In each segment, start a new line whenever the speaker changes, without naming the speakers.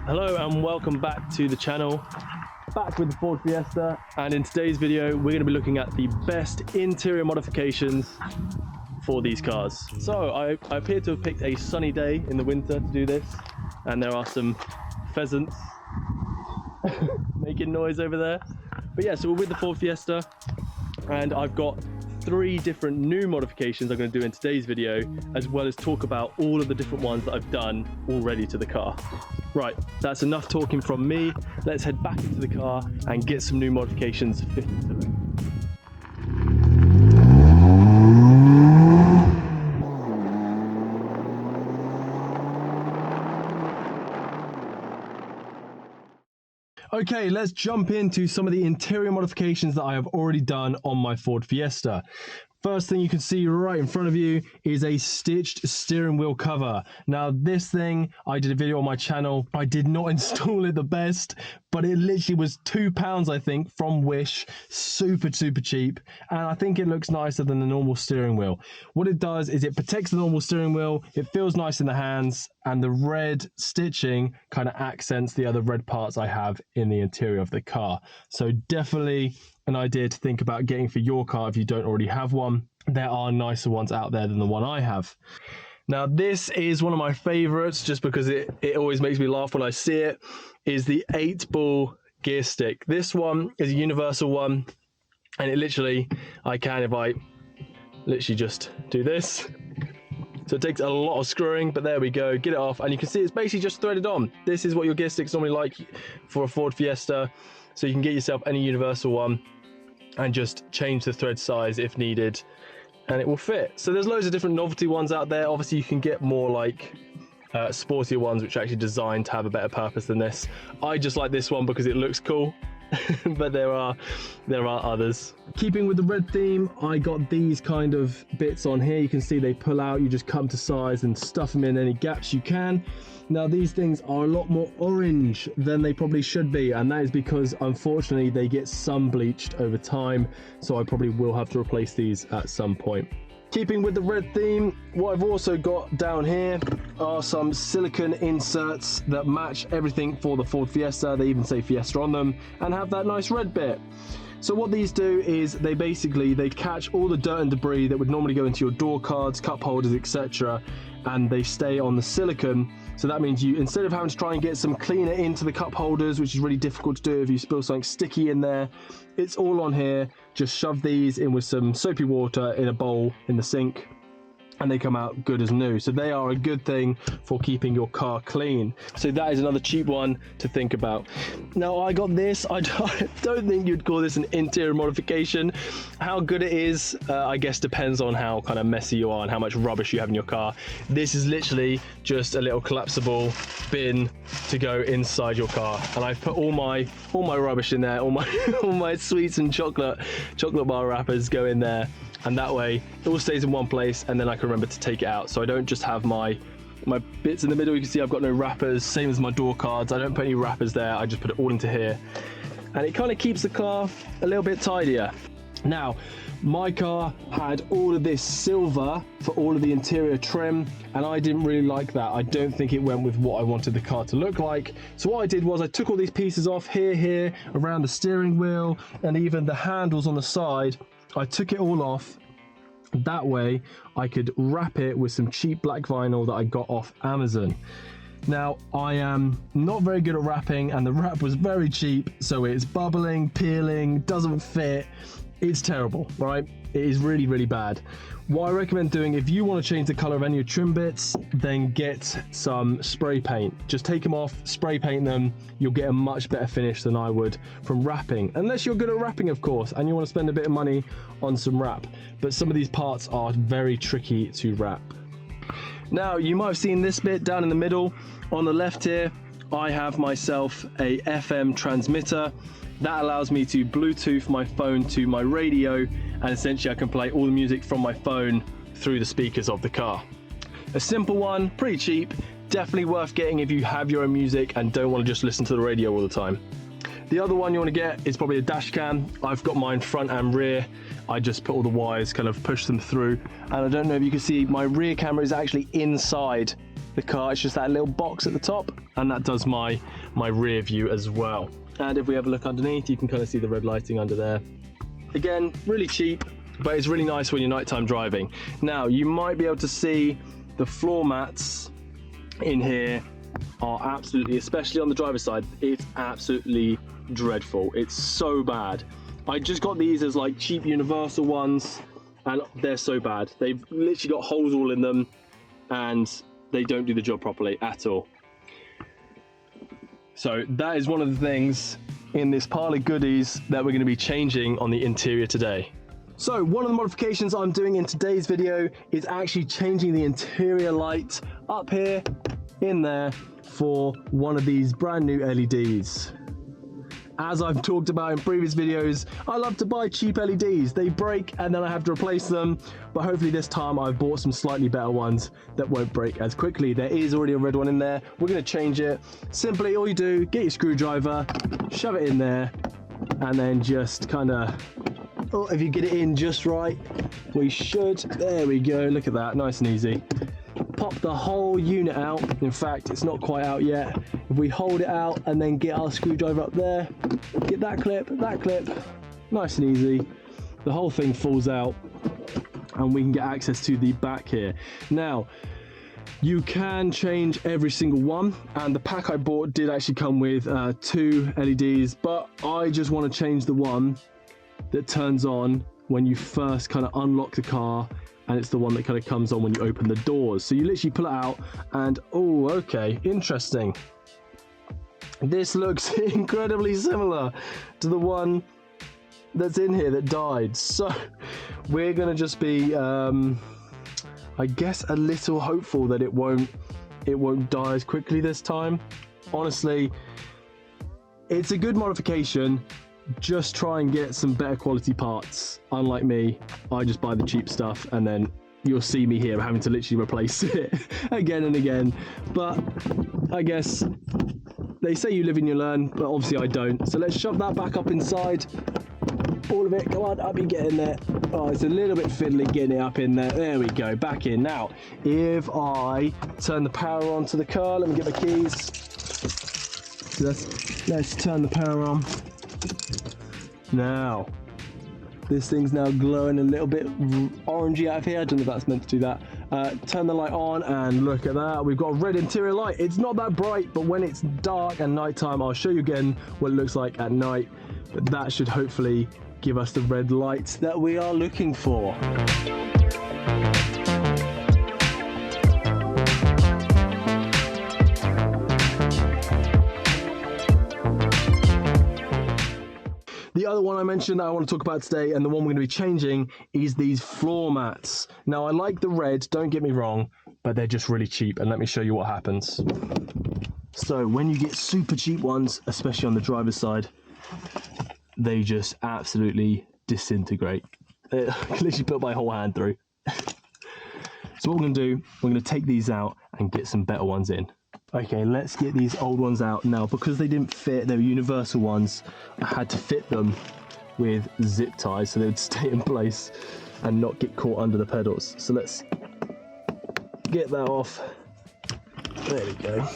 Hello and welcome back to the channel. Back with the Ford Fiesta, and in today's video we're going to be looking at the best interior modifications for these cars. So I appear to have picked a sunny day in the winter to do this, and there are some pheasants making noise over there. But yeah, so we're with the Ford Fiesta, and I've got 3 different new modifications I'm going to do in today's video, as well as talk about all of the different ones that I've done already to the car. Right, that's enough talking from me. Let's head back into the car and get some new modifications fitted to it. Okay, let's jump into some of the interior modifications that I have already done on my Ford Fiesta. First thing you can see right in front of you is a stitched steering wheel cover. Now this thing, I did a video on my channel. I did not install it the best, but it literally was £2 I think from Wish. Super cheap, and I think it looks nicer than the normal steering wheel. What it does is it protects the normal steering wheel, it feels nice in the hands, and the red stitching kind of accents the other red parts I have in the interior of the car. So definitely an idea to think about getting for your car if you don't already have one. There are nicer ones out there than the one I have. Now this is one of my favorites, just because it always makes me laugh when I see it, is the 8-ball gear stick. This one is a universal one, and it literally, if I literally just do this, so it takes a lot of screwing, but there we go, get it off, and you can see it's basically just threaded on. This is what your gear stick's normally like for a Ford Fiesta, so you can get yourself any universal one and just change the thread size if needed, and it will fit. So there's loads of different novelty ones out there. Obviously you can get more like sportier ones which are actually designed to have a better purpose than this. I just like this one because it looks cool. But there are others. Keeping with the red theme, I got these kind of bits on here. You can see they pull out, you just come to size and stuff them in any gaps you can. Now these things are a lot more orange than they probably should be, and that is because unfortunately they get sun bleached over time, so I probably will have to replace these at some point. Keeping with the red theme, what I've also got down here are some silicone inserts that match everything for the Ford Fiesta. They even say Fiesta on them and have that nice red bit. So what these do is they catch all the dirt and debris that would normally go into your door cards, cup holders, etc., and they stay on the silicone. So that means you, instead of having to try and get some cleaner into the cup holders, which is really difficult to do if you spill something sticky in there, it's all on here. Just shove these in with some soapy water in a bowl in the sink, and they come out good as new. So they are a good thing for keeping your car clean. So that is another cheap one to think about. Now I got this, I don't think you'd call this an interior modification. How good it is, I guess depends on how kind of messy you are and how much rubbish you have in your car. This is literally just a little collapsible bin to go inside your car, and I've put all my rubbish in there, all my sweets and chocolate bar wrappers go in there, and that way it all stays in one place, and then I can remember to take it out. So I don't just have my bits in the middle. You can see I've got no wrappers, same as my door cards. I don't put any wrappers there, I just put it all into here, and it kind of keeps the car a little bit tidier. Now my car had all of this silver for all of the interior trim, and I didn't really like that. I don't think it went with what I wanted the car to look like. So what I did was I took all these pieces off here, around the steering wheel, and even the handles on the side. I took it all off. That way I could wrap it with some cheap black vinyl that I got off Amazon. Now I am not very good at wrapping, and the wrap was very cheap, so it's bubbling, peeling, doesn't fit. It's terrible, right? It is really bad. What I recommend doing, if you want to change the color of any of your trim bits, then get some spray paint. Just take them off, spray paint them. You'll get a much better finish than I would from wrapping, unless you're good at wrapping, of course, and you want to spend a bit of money on some wrap. But some of these parts are very tricky to wrap. Now you might have seen this bit down in the middle. On the left here, I have myself a FM transmitter. That allows me to Bluetooth my phone to my radio, and essentially I can play all the music from my phone through the speakers of the car. A simple one, pretty cheap, definitely worth getting if you have your own music and don't want to just listen to the radio all the time. The other one you want to get is probably a dash cam. I've got mine front and rear. I just put all the wires, kind of push them through, and I don't know if you can see, my rear camera is actually inside the car. It's just that little box at the top, and that does my rear view as well. And if we have a look underneath, you can kind of see the red lighting under there. Again, really cheap, but it's really nice when you're nighttime driving. Now, you might be able to see the floor mats in here are absolutely, especially on the driver's side, it's absolutely dreadful. It's so bad. I just got these as like cheap universal ones, and they're so bad. They've literally got holes all in them, and they don't do the job properly at all. So that is one of the things in this pile of goodies that we're going to be changing on the interior today. So one of the modifications I'm doing in today's video is actually changing the interior light up here in there for one of these brand new LEDs. As I've talked about in previous videos, I love to buy cheap LEDs. They break and then I have to replace them, but hopefully this time I've bought some slightly better ones that won't break as quickly. There is already a red one in there. We're going to change it. Simply, all you do, get your screwdriver, shove it in there, and then just kind of, oh, if you get it in just right, we should, there we go, look at that, nice and easy. Pop the whole unit out. In fact, it's not quite out yet. If we hold it out and then get our screwdriver up there, get that clip, nice and easy. The whole thing falls out and we can get access to the back here. Now, you can change every single one, and the pack I bought did actually come with 2 LEDs, but I just want to change the one that turns on when you first kind of unlock the car, and it's the one that kind of comes on when you open the doors. So you literally pull it out and, oh, okay, interesting. This looks incredibly similar to the one that's in here that died. So we're gonna just be, I guess, a little hopeful that it won't die as quickly this time. Honestly, it's a good modification. Just try and get some better quality parts. Unlike me, I just buy the cheap stuff and then you'll see me here having to literally replace it again and again. But I guess they say you live and you learn, but obviously I don't. So let's shove that back up inside. All of it, come on, up you get in there. Oh, it's a little bit fiddly getting it up in there. There we go, back in. Now, if I turn the power on to the car, let me get my keys. So let's turn the power on. Now, this thing's now glowing a little bit orangey out of here. I don't know if that's meant to do that. Turn the light on and look at that. We've got a red interior light. It's not that bright, but when it's dark and nighttime, I'll show you again what it looks like at night. But that should hopefully give us the red lights that we are looking for. The other one I mentioned that I want to talk about today, and the one we're going to be changing, is these floor mats. Now, I like the red, don't get me wrong, but they're just really cheap, and let me show you what happens. So when you get super cheap ones, especially on the driver's side, they just absolutely disintegrate. I can literally put my whole hand through. So what we're going to do, we're going to take these out and get some better ones in. Okay, let's get these old ones out. Now, because they didn't fit, they were universal ones, I had to fit them with zip ties so they would stay in place and not get caught under the pedals. So let's get that off. There we go.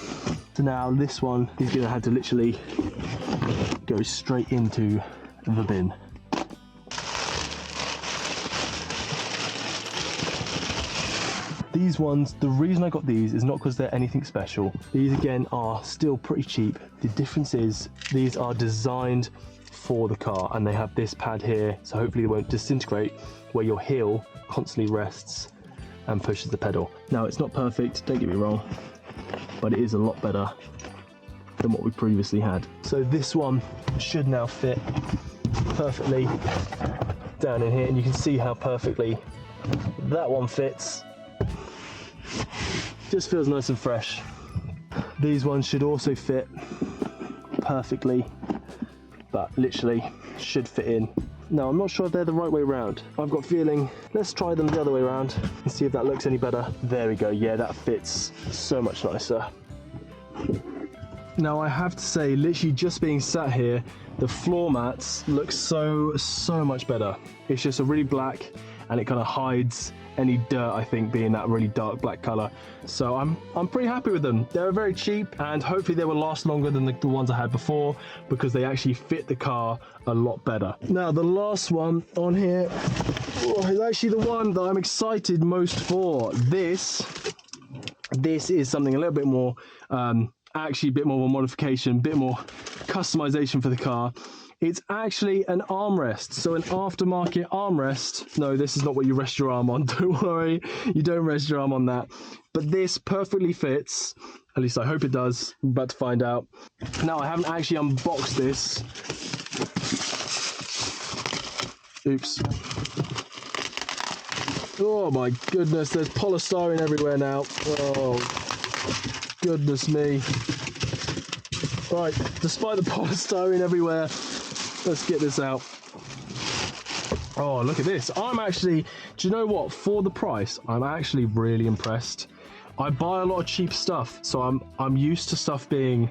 So now this one is going to have to literally go straight into the bin. These ones, the reason I got these is not because they're anything special. These again are still pretty cheap. The difference is these are designed for the car and they have this pad here, so hopefully they won't disintegrate, where your heel constantly rests and pushes the pedal. Now, it's not perfect, don't get me wrong, but it is a lot better than what we previously had. So this one should now fit perfectly down in here, and you can see how perfectly that one fits. Just feels nice and fresh. These ones should also fit perfectly, but literally should fit in. Now, I'm not sure if they're the right way around. I've got a feeling, let's try them the other way around and see if that looks any better. There we go, yeah, that fits so much nicer. Now, I have to say, literally just being sat here, the floor mats look so much better. It's just a really black, and it kind of hides any dirt, I think, being that really dark black color. So I'm pretty happy with them. They were very cheap, and hopefully they will last longer than the ones I had before, because they actually fit the car a lot better. Now the last one on here is actually the one that I'm excited most for. This is something a little bit more, actually a bit more of a modification, a bit more customization for the car. It's actually an armrest, so an aftermarket armrest. No, this is not what you rest your arm on, don't worry, you don't rest your arm on that. But this perfectly fits, at least I hope it does, I'm about to find out. Now, I haven't actually unboxed this. Oops. Oh my goodness, there's polystyrene everywhere now. Oh, goodness me. Right, despite the polystyrene everywhere, let's get this out. Oh, look at this. I'm actually, do you know what? For the price, I'm actually really impressed. I buy a lot of cheap stuff, so I'm used to stuff being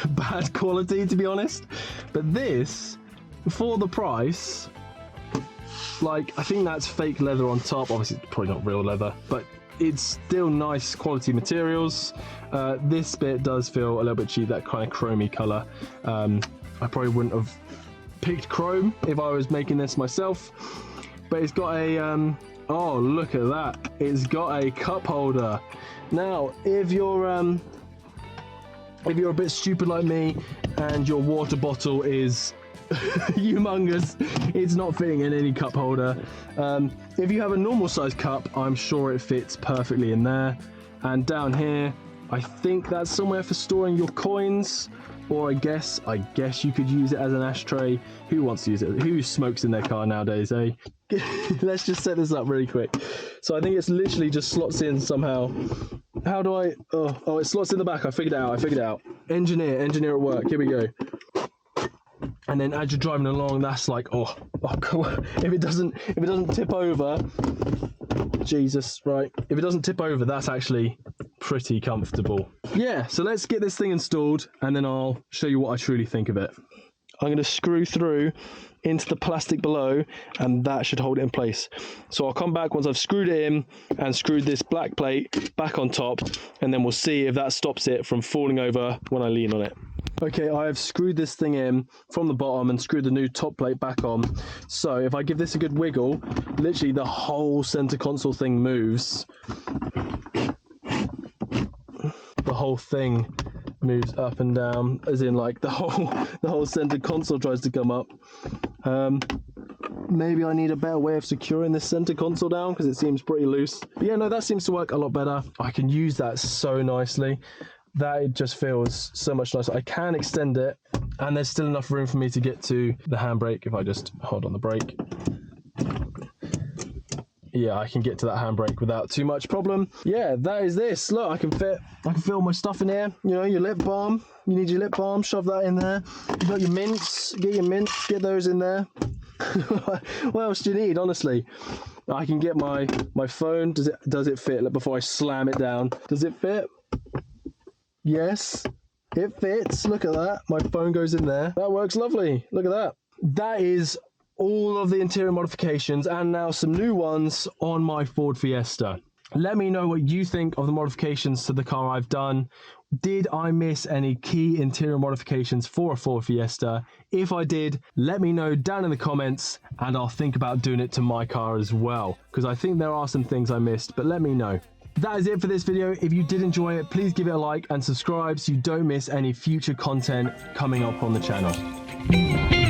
bad quality, to be honest. But this, for the price, like, I think that's fake leather on top. Obviously, it's probably not real leather, but it's still nice quality materials. This bit does feel a little bit cheap, that kind of chromey color. I probably wouldn't have picked chrome if I was making this myself, but it's got a oh, look at that, it's got a cup holder. Now if you're a bit stupid like me and your water bottle is humongous, it's not fitting in any cup holder. If you have a normal size cup, I'm sure it fits perfectly in there. And down here, I think that's somewhere for storing your coins, or I guess you could use it as an ashtray. Who wants to use it? Who smokes in their car nowadays, eh? Let's just set this up really quick. So I think it's literally just slots in somehow. How do I, oh, it slots in the back. I figured it out. Engineer at work, here we go. And then as you're driving along, that's like, oh cool. If it doesn't tip over, Jesus, right, if it doesn't tip over, that's actually pretty comfortable. Yeah, so let's get this thing installed, and then I'll show you what I truly think of it. I'm going to screw through into the plastic below, and that should hold it in place. So I'll come back once I've screwed it in and screwed this black plate back on top, and then we'll see if that stops it from falling over when I lean on it. Okay, I have screwed this thing in from the bottom and screwed the new top plate back on. So if I give this a good wiggle, literally the whole center console thing moves. The whole thing moves up and down, as in like the whole center console tries to come up. Maybe I need a better way of securing this center console down, because it seems pretty loose. But yeah, no, that seems to work a lot better. I can use that so nicely. That it just feels so much nicer. I can extend it, and there's still enough room for me to get to the handbrake if I just hold on the brake. Yeah, I can get to that handbrake without too much problem. Yeah, that is this. Look, I can fit all my stuff in here. You know, your lip balm. You need your lip balm, shove that in there. You got your mints, get your mints, get those in there. What else do you need, honestly? I can get my phone. Does it fit? Like, before I slam it down. Does it fit? Yes, it fits. Look at that. My phone goes in there. That works lovely. Look at that. That is all of the interior modifications, and now some new ones on my Ford Fiesta. Let me know what you think of the modifications to the car I've done. Did I miss any key interior modifications for a Ford Fiesta? If I did, let me know down in the comments, and I'll think about doing it to my car as well, because I think there are some things I missed, but let me know. That is it for this video. If you did enjoy it, please give it a like and subscribe so you don't miss any future content coming up on the channel.